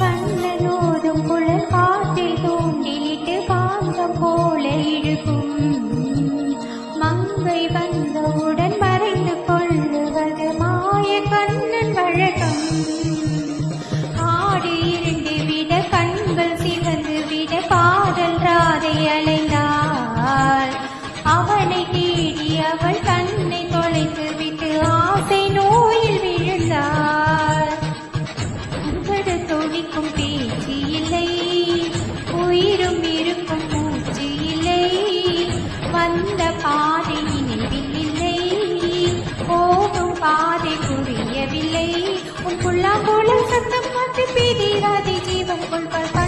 கண்ணனோதும் குழல் காற்றை தூண்டிலிட்டு காந்தம் போல இழுக்கும் மங்கை வந்தவுடன் மறைந்து கொள்ளுவது மாய கண்ணன் வழக்கம். ஆடு இரண்டு விட கண்கள் சிவந்து விட பாடல் ராதை அலைந்தாள். அவனை தேடி அவள் தன்னை தொலைத்து விட்டு ஆசை நோயில் விழுந்தாள். உதடு துடிக்கும் பேச்சு இல்லை, உயிரும் இருக்கும் மூச்சு இல்லை, வந்த பாதை நினைவில் இல்லை, போகும் பாதை புரியவில்லை. உன் புல்லாங்குழல் சத்தம் மாற்றி பீதிராதி ஜீவன் கொள்வார்.